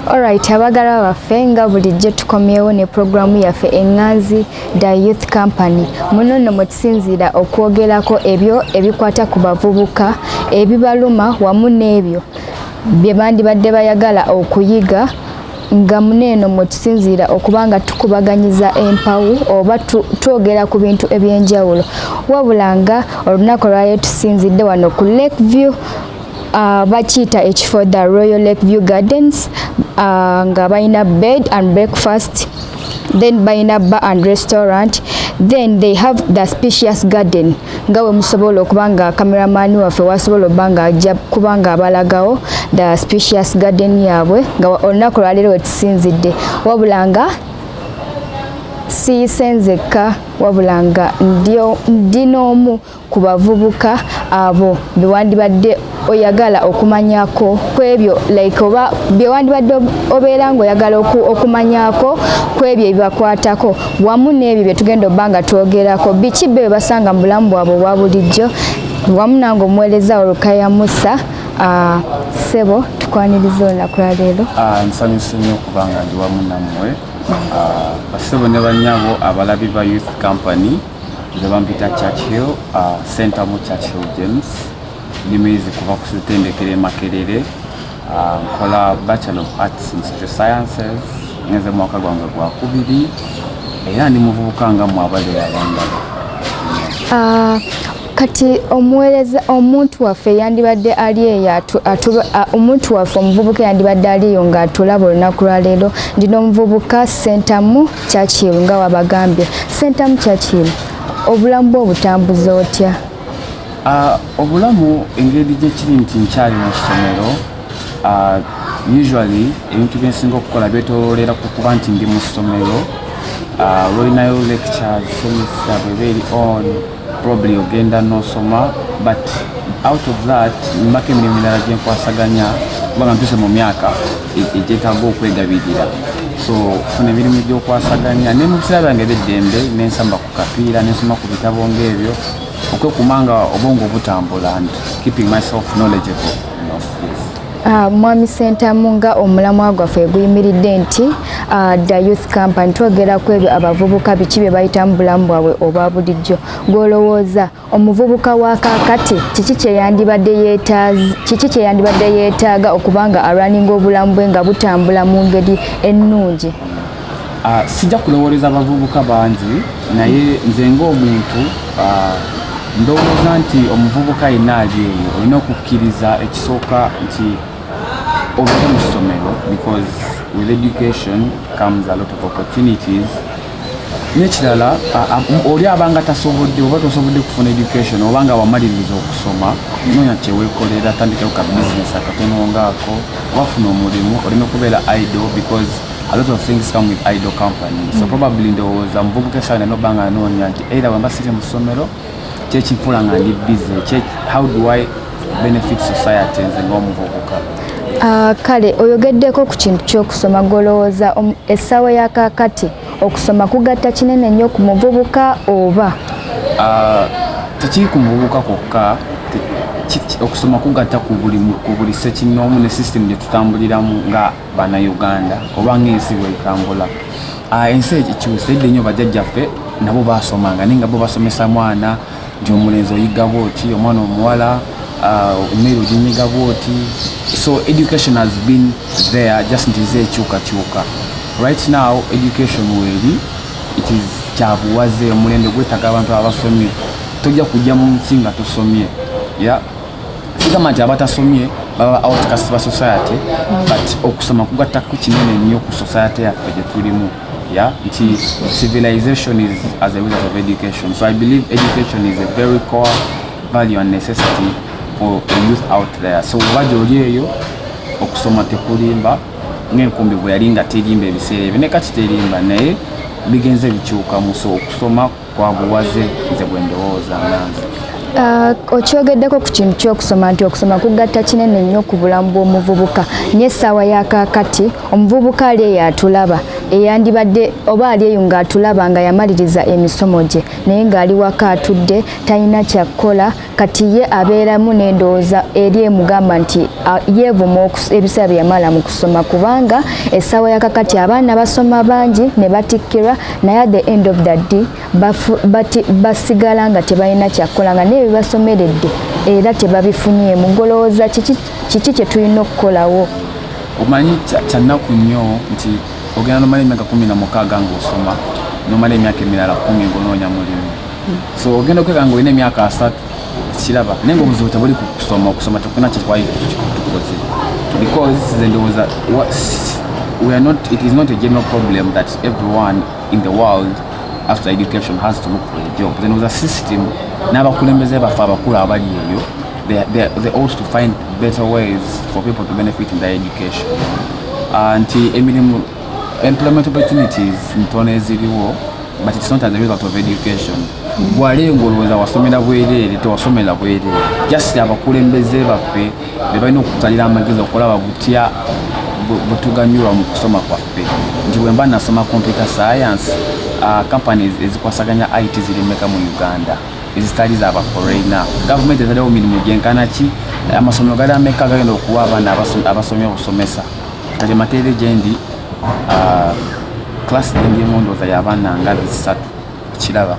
Alright, abagala baffe nga bulijjo tukomyewo ne programu yaffe Enganzi The Youth Company. Muno nno mwe tusinziira okwogerako ebyo ebikwata ku bavubuka, ebibaluma wamu n'ebyo bye bandibadde bayagala okuyiga, nga muneeno mwe tusinziira okubanga tukubaganyiza empawu oba twogera ku bintu eby'enjawulo. Wabula nga olunaku lwaleero tusinzidde wano ku Lakeview, bakiyita ekifo The Royal Lakeview Gardens, nga balina bed and breakfast, then balina bar and restaurant, then they have the spacious garden nga we musobola okubanga cameraman waffe wasobola obanga ajja kubanga abalagawo the spacious garden yaabwe nga olunaku lwaleero wetusinzidde. Wabula nga siyisenzeka wabula nga ndi n'omu ku bavubuka abo bewandibadde oyagala okumanyako kwebyo like oba bewandibadde obeera ng'oyagala okumanyako kwebyo ebibakwatako wamu n'ebyo bye tugenda obbanga twogerako biki bye basanga mu bulamu bwabwe obwa bulijjo wamu nange omuweereza Olukaya Musa. Ssebo tukwaniriza olunaku lwaleero. Nsanyuse nnyo okubanga ndi wamu nammwe. Bassebo ne bannyabo abalabi ba Youth Company ze bampita Churchill, Center mu Churchill James. Nimezi kuva ku sitendekere Makerere, nkola Bachelor of Arts in Social Sciences, ngeze mwaka gwange gwa kubiri, era ndi muvubuka nga mwabale abandala. Kati omuntu waffe yandibadde ali eyo omuntu waffe omuvubuka yandibadde aliyo nga atulaba olunaku lwaleero. Ndino omuvubuka Sentamu Churchill nga wabagambye. Sentamu Churchill, obulamu bwo obutambuza otya? Obulamu engeri gye kiri nti nkyali mu ssomero, usually ebintu bye nsinga okukola byetooloolera ku kuba nti ndi mu ssomero. Olinayo lectures semester bweba eri on probably ogenda n'osoma, but out of that mbako emirimu mirala gye nkwasaganya kubanga ntuse mu myaka egyetaaga okwegabirira, so funa emirimu gy'okwasaganya ne mu biseera byange eby'eddembe nensamba ku kapiira nensoma ku bitabo ng'ebyo okwekumanga obwongo butambula and keeping myself knowledgeable. Mwami Sentamu nga omulamwa gwaffe guyimiridde nti The Youth Company twogera ku ebyo abavubuka biki bye bayita mu bulamu bwabwe obwa bulijjo. Gw'olowooza omuvubuka wa kaakati kiki kye yandibadde yeetaaga okubanga alwaninga obulamu bwe nga butambula mu ngeri ennungi? Sijja kulowooleza abavubuka bangi naye nze ng'omuntu ndowooza nti omuvubuka yenna ali eyo olina okukkiriza ekisooka nti obeera mu ssomero, because with education comes a lot of opportunities. N'ekirala oli abanga tasobodde oba tosobodde kufuna education obanga wamaliriza okusoma noonya kyeweekolera, tandikayo ka business akatono ngaako, wafuna omulimu olina okubeera idle because a lot of things come with idle company. So probably ndowooza muvubuka esaana nobanga anoonya nti either wemba siri mu ssomero kyekifula nga ndi busy, how do I benefit society nze ng'omuvubuka? Kale oyogeddeko ku kintu ky'okusoma, golowooza essaawa ya kaakati okusoma kugatta kinene nnyo ku muvubuka oba? Tekiri ku muvubuka kwokka, okusoma kugatta ku buli ssekinnoomu ne system gye tutambuliramu nga Bannayuganda oba ng'ensi bw'etambula. Ensi ekiwusidde nnyo bajjajjaffe nabo baasomanga naye nga bo basomesa mwana nti omulenzi oyiga bw'oti, omwana omuwala emmere oginyiga bw'oti. So education has been there, just ntize ekyukakyuka. Right now education weeri it is kyabuwaze, omulembe gwetaaga abantu abasomye. Tojja kujja mu nsi nga tosomye. Sigamba nti abatasomye baba outcast ba society, but okusoma kugattako kinene nnyo ku society yaffe gye tulimu. Nti civilization is as a result of education. So I believe education is a very core value and necessity for the youth out there. So wajja oli eyo okusoma tekulimba ng'enkumbi bwe yali nga terimba ebiseera ebyo, ne kati terimba naye bigenze bikyukamu. So okusoma kwabuwaze nze bwe ndowooza nanze. Okyogeddeko ku kintu ky'okusoma nti okusoma kugatta kinene nnyo ku bulamu bw'omuvubuka. Nye essaawa ya kaakati omuvubuka ali eyo atulaba eyandibadde oba ali eyo ng'atulaba nga yamaliriza emisomo gye naye ng'ali waka atudde talina kyakkola kati ye abeeramu n'endowooza eri emugamba nti yeevuma ebiseera bye yamala mu kusoma kubanga essaawa yakakati abaana basoma bangi ne batikkirwa naye at the end of the day basigala nga tebalina kyakkola nga n'ebyo basomeredde era tebabifunye mugolooza kiki kye tulina okukolawo. Omanyi kyannaku nnyo nti ogenda nomala emyaka 16 ng'osoma nomala emyaka emirala 10 ng'onoonya mulimu. So ogenda okwega ng'olina emyaka 3 kiraba naye ng'obuzibu tebuli ku okusoma tekuna kyetwali tukoze because ndowooza it is not a general problem that everyone in the world after education has to look for a job. Then was a system n'abakulembeze baffe abakulu abali eyo they ought to find better ways for people to benefit in their education. Nti emirimu employment opportunities ntono eziriwo but it's not as a result of education. Gwaleyo ng'olowooza wasomera bwereere tewasomera bwereere just abakulembeze baffe be balina okutusalira amagezi okulaba butya butuganyulwa mu kusoma kwaffe. Nti bwe mba nasoma computer science companies ezikwasaganya IT zirimeka mu Uganda ezitali za baforeigner. Government ezaliwo mirimu gyenkana ki amasomero gali ameka gagenda okuwa abaana abasomye obusomesa. Kati matere gyendi class gyendimu ndowooza y'abaana nga 3 kiraba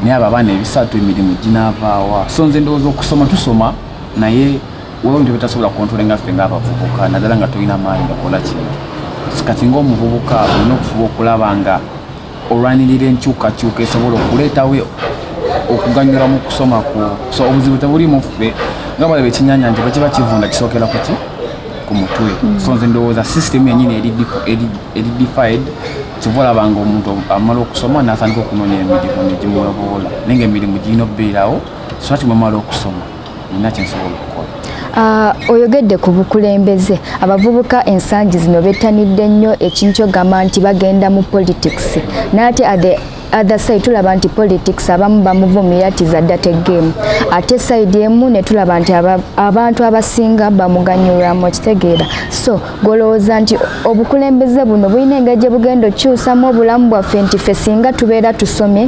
naye abo abaana 3 emirimu ginaavaawa. So nze ndowooza okusoma tusoma naye wewe ndio bitasobola kontrolenga ffe ng'abavubuka naddala nga tolina maanyi gakola kintu. Kati ng'omuvubuka olina okufuba okulaba nga olwanirira enkyukakyuka esobola okuleetawo okuganyula mu kusoma kwo. So obuzibu tebulimu ffe nga balaba ekinyanya nti bakiba kivunda kisookera ku mutwe. So nze ndowooza system yennyini eri defied kyova olabanga omuntu amala okusoma n'atandika okunoonya emirimu negimuloboola naye ng'emirimu girina okubeerawo so ati mwemala okusoma nina kyensobola okukola. Oyogedde ku bukulembeze abavubuka ensangi zino bettanidde nnyo ekintu kyogamba nti bagenda mu politics naate at the other side tulaba nti politics abamu bamuvumira tizadda tegeemu ate side emu ne tulaba nti abantu abasinga bamuganyulwamu kitegeera. So golowooza nti obukulembeze buno bulina engeri gye bugenda okyusamu obulamu bwaffe nti ffe singa tubeera tusomye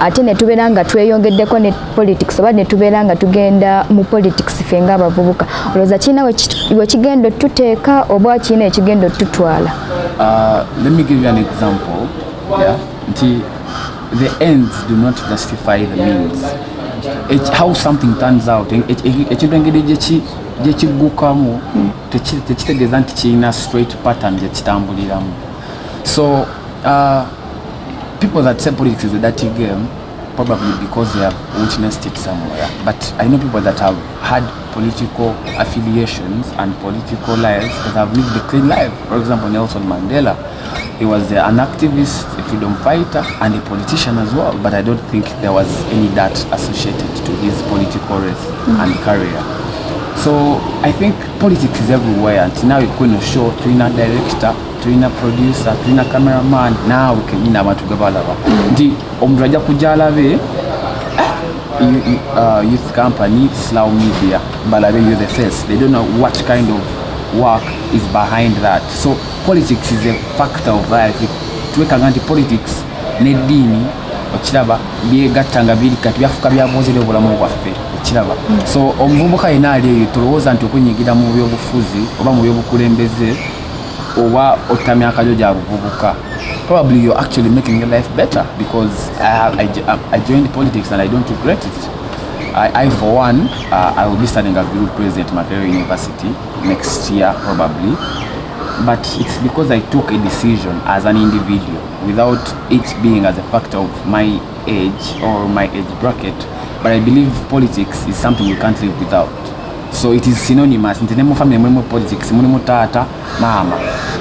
ate ne tubeera nga tweyongeddeko ne politics oba ne tubeera nga tugenda mu politics ffe ng'abavubuka olowooza kirina we kigenda otuteeka oba kirina ekigenda otutwala? Let me give you an example. Nti the ends do not justify the means. How something turns out ekintu engeri gyekiggukamu tekitegeeza nti kirina straight pattern gyekitambuliramu. So people that say politics is a dirty game probably because they have witnessed it somewhere. But I know people that have had political affiliations and political lives that have lived a clean life. For example, Nelson Mandela, he was an activist, a freedom fighter, and a politician as well. But I don't think there was any dirt associated to his political race and career. So I think politics is everywhere. And now you're going to show to a director, to a producer, to a cameraman. Now we can abantu gabalaba. Ndi omraja kujalabe youth company, Slough Media, balabe you're the face. They don't know what kind of work is behind that. So politics is a factor of life. Tuweka nganti politics nedini okiraba byegattanga biri kati byafuka byabozere obulamu bwaffe okiraba. So omuvubuka yena ali tulowooza nti okunyigira mu byobufuzi oba mu byobukulembeze oba otamya akajoja abuvubuka, probably you're actually making your life better because I joined politics and I don't regret it. I for one, I will be studying as group president at Makerere University next year probably, but it's because I took a decision as an individual without it being as a factor of my age or my age bracket. But I believe politics is something we can't live without. So it is synonymous. Nti nemu family mwemu politics mulimu taata mama.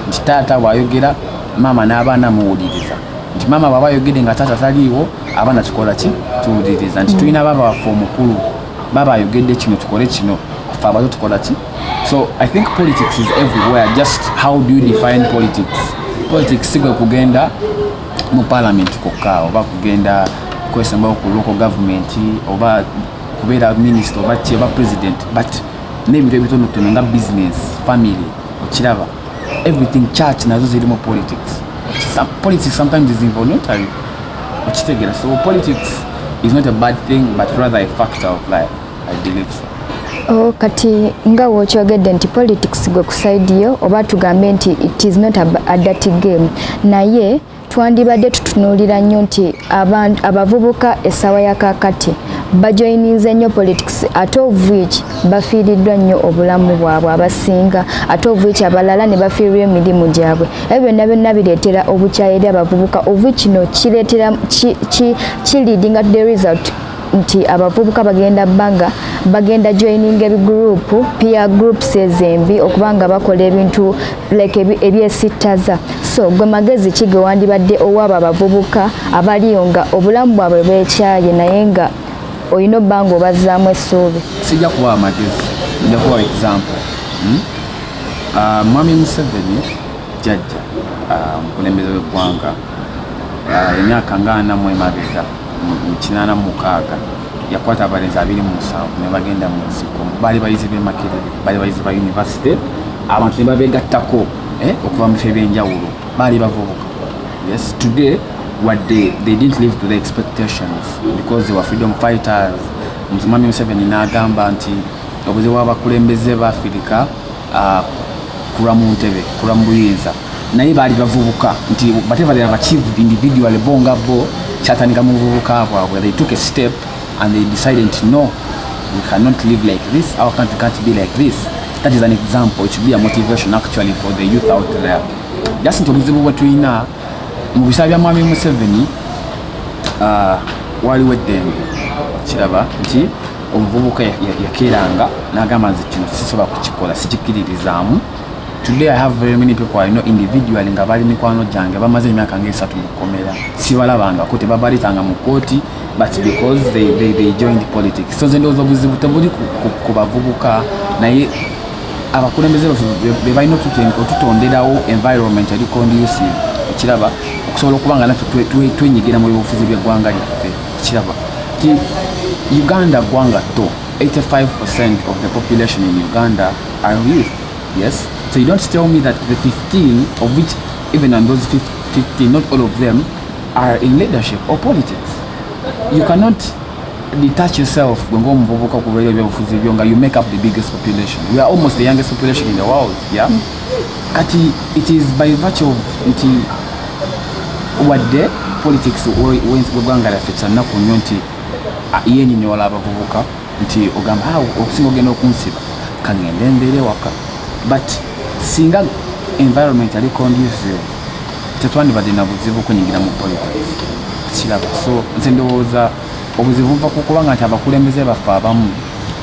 Nti taata wayogera mama n'abaana muwuliriza. Nti mama baba yogede nga taata taliiwo abaana tukola ki tuwuliriza. Nti tulina baba waffe omukulu baba ayogedde kino tukole kino ffe abato tukola ki. So I think politics is everywhere. Just how do you define politics? Politics sigwe kugenda mu parliament kokka oba kugenda kwesembawo ku local government oba kubeera minister oba chief president, but n'ebintu ebitonotono nga business, family, okiraba everything, church nazo zirimu politics. some politics sometimes is involuntary. So politics is not a bad thing, but rather a factor of life, I believe so. Kati nga wokyogedde nti politics gwe ku side yo oba tugambe nti it is not a dirty game, naye twandibadde tutunuulira nnyo nti abavubuka essaawa ya kaakati bajoyininze nnyo politics ate of which bafiiriddwa nnyo obulamu bwabwe abasinga, ate of which abalala ne bafiirwa emirimu gyabwe. Ebyo byonna byonna bireetera obukyayi eri abavubuka, of which kino kireetera leading to the result nti abavubuka bagenda joining ebigroup peer groups ezembi okubanga bakola ebintu like ebyesittaza. So gwe magezi ki ge wandibadde owaaba abavubuka abaliyo nga obulamu bwabwe bwekyaye naye nga olina obbanga obazzaamu essuubi? Sijja kuwa amagezi, nja kuwa example. Mwami Museveni jjajja omukulembeze w'eggwanga emyaka nga 4 emabega mu 86 yakwata abalenzi 27 ne bagenda mu nsiko, baali bayizi b'e Makerere, baali bayizi ba university, abantu ne babeegattako okuva mu bifo ebyenjawulo, baali bavubuka. Yes, today what they didn't live to the expectations because they were freedom fighters. Mwami Museveni n'agamba nti obuzibu bw'abakulembeze ba Afirika kulwa mu ntebe, kulwa mu buyinza, naye baali bavubuka nti whatever they have achieved individually bonga bo kyatandika mu buvubuka bwabwe. They took a step and they decided no, we cannot live like this, our country can't be like this. That is an example. It should be a motivation actually for the youth out there. Just nti obuzibu bwe tulina mu bisaa bya Mwami Museveni waliwo eddembe, kiraba nti omuvubuka yakeeranga n'agamba nti kino sisobola kukikola, sikikiririzaamu. Today I have very many people I know individually nga bali mikwano gyange bamaze emyaka nga 3 mu kkomera, sibalabangako, tebabalitanga mu kooti, but because they joined politics. So nze ndowooza obuzibu tebuli ku bavubuka, naye abakulembeze be balina otutonderawo environment eri conducive, ekiraba okusobola okuba nga naffe twenyigira mu byobufuzi by'eggwanga lyaffe. Ekiraba ti Uganda ggwanga tto, 85% of the population in Uganda are youth. Yes, so you don't tell me that the 15 of which even on those 15 not all of them are in leadership or politics. You cannot detach yourself when you make up the biggest population. We are almost the youngest population in the world. Yeah, kati it is by virtue of what the politics wegwanga lyaffe naku nnyo nti yennyonnyola abavubuka nti ogamba okusinga ogenda okunsiba kangende mbeere waka. But singa environment ali conducive tetwandibadde na buzibu kunyingira mu politics. Kiraba, so nze ndowooza obuzibu buva ku kubanga nti abakulembeze baffe abamu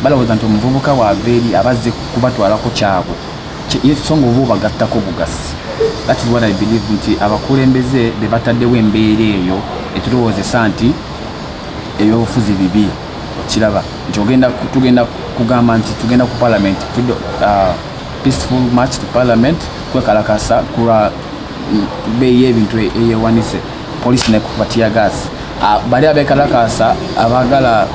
balowooza nti omuvubuka waava eri abazze kubatwalako kyabwe, so nga oba obagattako bugasi. That is what I believe nti abakulembeze be bataddewo embeera eyo etulowoozesa nti ebyobufuzi bibi. Kiraba nti tugenda kugamba nti tugenda ku parliament, peaceful march to parliament, kwekalakasa kulwa beeyi y'ebintu eyewanise, police nekubatia gas. Bali abekalakasa abagala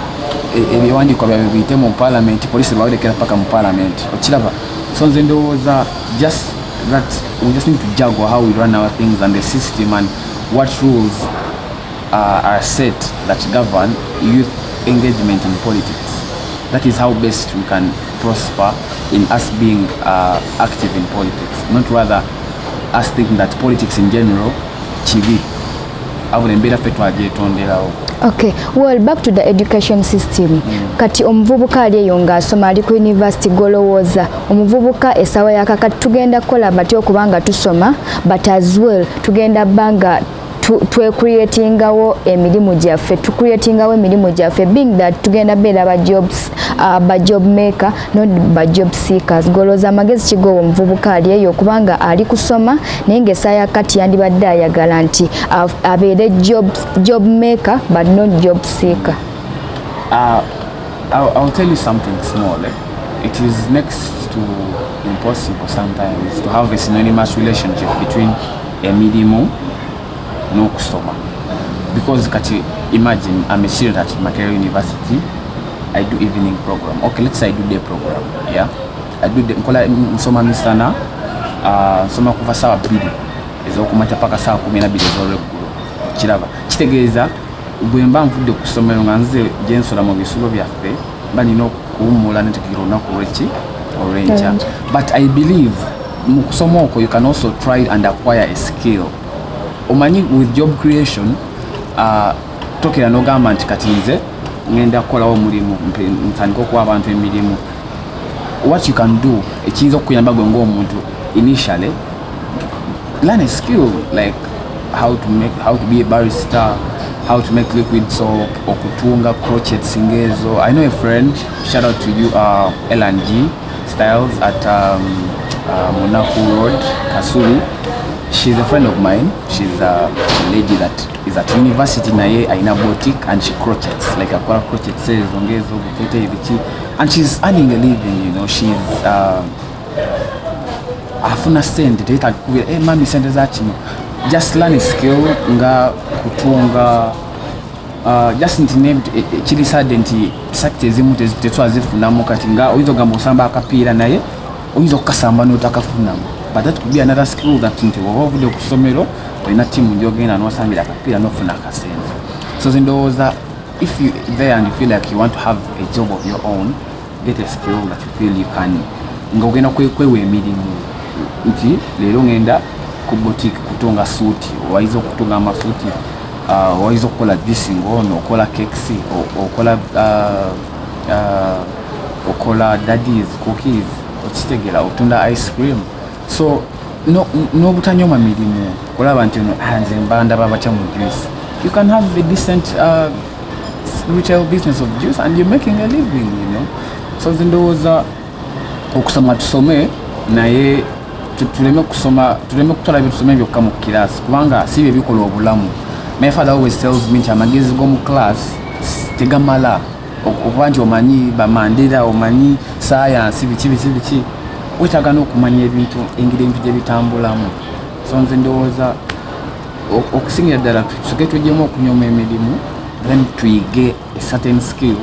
ebiwandiiko byabwe biyite mu parliament, police bawulekera paka mu parliament. Okiraba, so nze ndowooza just that we just need to juggle how we run our things and the system and what rules are set that govern youth engagement in politics. That is how best we can prosper in us being active in politics, not rather us thinking that politics in general chibi. Okay, well, back to the education system. Kati omuvubuka ali eyo ng'asoma ali ku university golowooza omuvubuka essaawa ya kakati tugenda kukola batya okubanga tusoma, but as well tugenda banga tweCreatingawo emirimu gyaffe, tucreatingawo emirimu gyaffe, being that tugenda beera ba job maker not ba job seekers. Golowooza amagezi kigowa omuvubuka ali eyo okubanga ali kusoma naye ng'essaawa ya kati yandibadde ayagala nti abeere job maker but not job seeker? I'll tell you something small. It is next to impossible sometimes to have a synonymous relationship between emirimu n'okusoma, because kati imagine I'm a student at Makerere University, I do evening program. Okay, let's say I do day program. Yeah, I do the nkola nsoma misana, nsoma kuva sawa 2 ez'okumakya paka saa 12 ez'olweggulo kiraba kitegeeza bwe mba nvudde ku ssomero nga nze gye nsula mu bisulo byaffe mba nina okuwummula netegeera olunaku olw'enkya but I believe mu kusoma okwo you can also try and acquire a skill omanyi with job creation tokera n'ogamba nti kati nze ngenda kukolawo omulimu ntandika okuwa abantu emirimu what you can do ekiyinza okukuyamba gwe ng'omuntu initially learn a skill like how to be a barista, how to make liquid soap, okutunga crochet singezo. I know a friend, shout out to you, L&G Styles at Monaco Road, Kasulu. She's a friend of mine. She's a lady that is at university naye aina boutique and she crochets like akora crochet says ongezo bukete bichi and she's earning a living, you know. She's afuna sente teta kubira mami sente za kino just learn a skill nga kutunga just ntinebit kiri sad nti sakte ezimu tetwazifunamu kati nga oyizo gamba osamba akapiira naye oyizo kasamba n'otakafunamu but that could be another skill that nti woba ovudde ku ssomero olina tiimu gyogenda n'osambira akapiira n'ofuna akasente so zindowooza if you there and you feel like you want to have a job of your own, get a skill that you feel you can nga ogenda kwewa emirimu nti leero ngenda ku boutique kutunga suuti owayiza okutunga amasuuti owayiza okukola dressing ono okola cakes okola daddies cookies okitegera otunda ice cream so n'obutanyoma mirimu kulaba nti nze mbandaba bakya mu juice you can have a decent retail business of juice and you're making a living, you know. So zindowooza okusoma tusome naye tuleme kutwala ebyo tusome byokka mu kirasi kubanga si bye bikola obulamu. My father always tells me nti amagezi g'omu class tegamala okuba nti omanyi bamandera omanyi science biki wetaaga n'okumanya ebintu engeri ebintu gye bitambulamu. So nze ndowooza okusingira ddala tusoke tujjemu okunyoma emirimu then tuyige a certain skill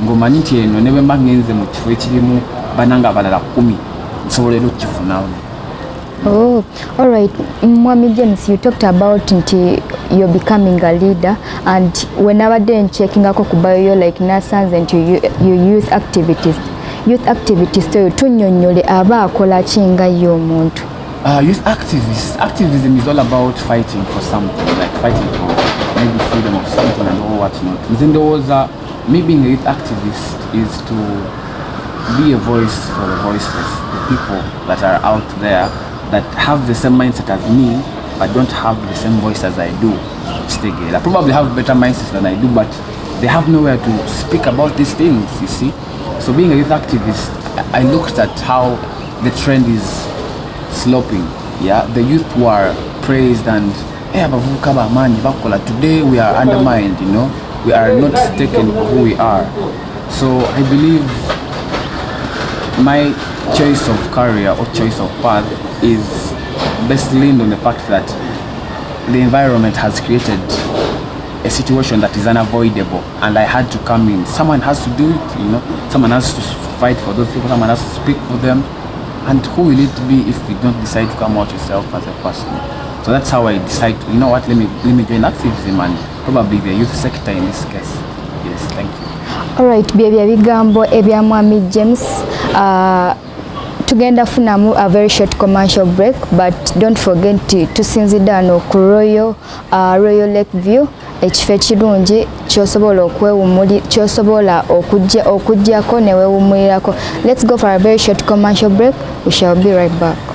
ng'omanyi nti eno ne bwe mba ngenze mu kifo ekirimu bananga abalala 10 nsobolera okukifunamu. Oh, all right. Mwami James, you talked about you're becoming a leader, and whenever they're checking out kubayo like NASANS and you youth activities. Youth activities so tunyonyole aba akola chinga yo muntu. Youth activism is all about fighting for something, like fighting for maybe freedom of something and all whatnot. Within those, me being a youth activist is to be a voice for the voiceless, the people that are out there that have the same mindset as me but don't have the same voice as I do. I probably have better mindsets than I do, but they have nowhere to speak about these things, you see. So being a youth activist, I looked at how the trend is sloping. Yeah, the youth were praised and today we are undermined, you know. We are not taken for who we are. So I believe my choice of career or choice of path is best leaned on the fact that the environment has created a situation that is unavoidable and I had to come in. Someone has to do it, you know. Someone has to fight for those people, someone has to speak for them. And who will it be if we don't decide to come out yourself as a person? So that's how I decide to, you know what, let me join activism and probably the youth sector in this case. Yes, thank you. Alright, byebya bigambo ebya Mwami James. Tugenda funamu a very short commercial break, but don't forget to sinzidano ku Royal Lakeview ekifo ekirungi kyosobola okwewumuli kyosobola okujjako ne weewumulirako. Let's go for a very short commercial break. We shall be right back.